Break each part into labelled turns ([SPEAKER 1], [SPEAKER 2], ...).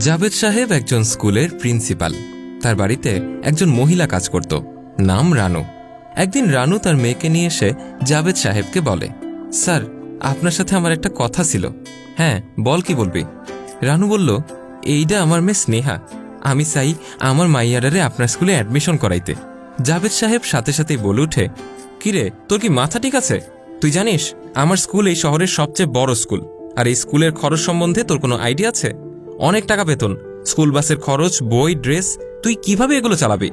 [SPEAKER 1] জাভেদ সাহেব একজন স্কুলের প্রিন্সিপাল। তার বাড়িতে একজন মহিলা কাজ করত, নাম রানু। একদিন রানু তার মেয়েকে নিয়ে এসে জাভেদ সাহেবকে বলে, স্যার, আপনার সাথে আমার একটা কথা ছিল। হ্যাঁ, বল, কি বলবি? রানু বলল, এইটা আমার মেয়ে স্নেহা, আমি চাই আমার মাইয়াডারে আপনার স্কুলে অ্যাডমিশন করাইতে। জাভেদ সাহেব সাথে সাথেই বলে উঠে, কিরে, তোর কি মাথা ঠিক আছে? তুই জানিস আমার স্কুল এই শহরের সবচেয়ে বড় স্কুল, আর এই স্কুলের খরচ সম্বন্ধে তোর কোনো আইডিয়া আছে? অনেক টাকা বেতন, স্কুল বাসের খরচ, বই, ড্রেস, তুই কিভাবে এগুলো চালাবি?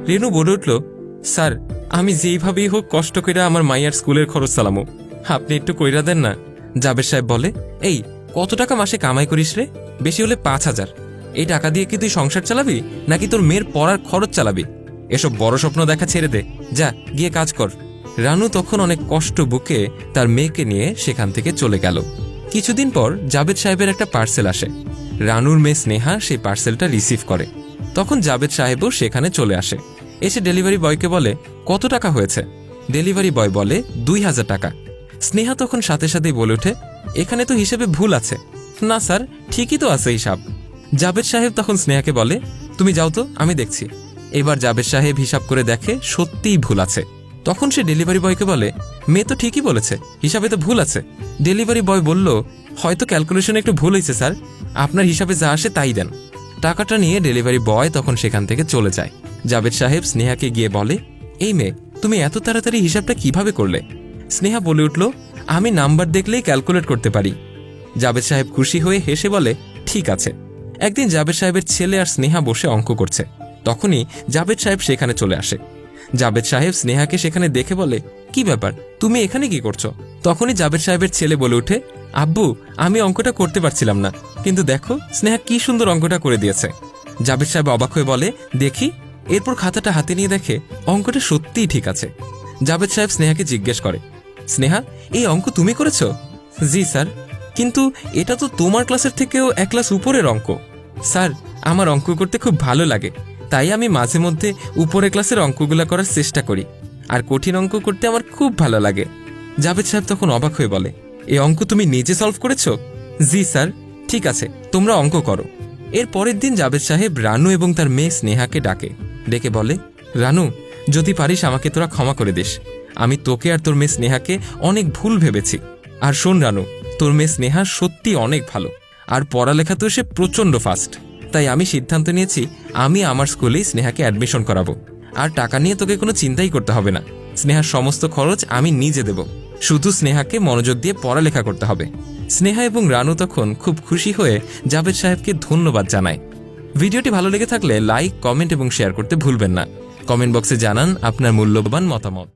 [SPEAKER 1] রেনু বলে উঠল, স্যার, আমি যেইভাবেই হোক কষ্ট করে আমার মাইয়ার স্কুলের খরচ চালামো, আপনি একটু কইরা দেন না। জাভেদ সাহেব বলে, এই কত টাকা মাসে কামাই করিস রে? বেশি হলে 5,000। এই টাকা দিয়ে কি তুই সংসার চালাবি, নাকি তোর মেয়ের পড়ার খরচ চালাবি? এসব বড় স্বপ্ন দেখা ছেড়ে দে, যা গিয়ে কাজ কর। রানু তখন অনেক কষ্ট বুকে তার মেয়েকে নিয়ে সেখান থেকে চলে গেল। কিছুদিন পর জাভেদ সাহেবের একটা পার্সেল আসে। রানুর মেয়ে স্নেহা সেই পার্সেলটা রিসিভ করে। তখন জাভেদ সাহেবও সেখানে চলে আসে। এসে ডেলিভারি বয়কে বলে, কত টাকা হয়েছে? ডেলিভারি বয় বলে, 2,000 টাকা। স্নেহা তখন সাথে সাথেই বলে ওঠে, এখানে তো হিসেবে ভুল আছে। না স্যার, ঠিকই তো আছে হিসাব। জাভেদ সাহেব তখন স্নেহাকে বলে, তুমি যাও তো, আমি দেখছি। এবার জাভেদ সাহেব হিসাব করে দেখে সত্যিই ভুল আছে। তখন সে ডেলিভারি বয়কে বলে, মেয়ে তো ঠিকই বলেছে, হিসাবে তো ভুল আছে। ডেলিভারি বয় বলল, হয়তো ক্যালকুলেশনে একটু ভুল হয়েছে স্যার, আপনার হিসাবে যা আসে তাই দেন। টাকাটা নিয়ে ডেলিভারি বয় তখন সেখান থেকে চলে যায়। জাভেদ সাহেব স্নেহাকে গিয়ে বলে, এই মেয়ে, তুমি এত তাড়াতাড়ি হিসাবটা কিভাবে করলে? স্নেহা বলে উঠল, আমি নাম্বার দেখলেই ক্যালকুলেট করতে পারি। জাভেদ সাহেব খুশি হয়ে হেসে বলে, ঠিক আছে। একদিন জাভেদ সাহেবের ছেলে আর স্নেহা বসে অঙ্ক করছে। তখনই জাভেদ সাহেব সেখানে চলে আসে। জাভেদ সাহেব স্নেহাকে সেখানে দেখে বলে, কি ব্যাপার, তুমি এখানে কি করছো? তখনই জাভেদ সাহেবের ছেলে বলে উঠে, আব্বু, আমি অঙ্কটা করতে পারছিলাম না, কিন্তু দেখো স্নেহা কি সুন্দর অঙ্কটা করে দিয়েছে। জাভেদ সাহেব অবাক হয়ে বলে, দেখি। এরপর খাতাটা হাতে নিয়ে দেখে অঙ্কটা সত্যিই ঠিক আছে। জাভেদ সাহেব স্নেহাকে জিজ্ঞেস করে, স্নেহা, এই অঙ্ক তুমি করেছো? জি স্যার। কিন্তু এটা তো তোমার ক্লাসের থেকেও এক ক্লাস উপরের অঙ্ক। স্যার, আমার অঙ্ক করতে খুব ভালো লাগে, তাই আমি মাঝে মধ্যে উপরের ক্লাসের অঙ্কগুলো করার চেষ্টা করি, আর কঠিন অঙ্ক করতে আমার খুব ভালো লাগে। জাভেদ সাহেব তখন অবাক হয়ে বলে, এই অঙ্ক তুমি নিজে সলভ করেছো? জি স্যার। ঠিক আছে, তোমরা অঙ্ক করো। এর পরের দিন জাভেদ সাহেব রানু এবং তার মেয়ে স্নেহাকে ডেকে বলে, রানু, যদি পারিস আমাকে তোরা ক্ষমা করে দিস। আমি তোকে আর তোর মেয়ে স্নেহাকে অনেক ভুল ভেবেছি। আর শোন রানু, তোর মেয়ে স্নেহা সত্যি অনেক ভালো, আর পড়ালেখা তো সে প্রচণ্ড ফাস্ট। তাই আমি সিদ্ধান্ত নিয়েছি আমি আমার স্কুলেই স্নেহাকে অ্যাডমিশন করাবো। আর টাকা নিয়ে তোকে কোনো চিন্তাই করতে হবে না, স্নেহার সমস্ত খরচ আমি নিজে দেব। শুধু স্নেহাকে মনোযোগ দিয়ে পড়ালেখা করতে হবে। স্নেহা এবং রানু তখন খুব খুশি হয়ে জাভেদ সাহেবকে ধন্যবাদ জানায়। ভিডিওটি ভালো লেগে থাকলে লাইক, কমেন্ট এবং শেয়ার করতে ভুলবেন না। কমেন্ট বক্সে জানান আপনার মূল্যবান মতামত।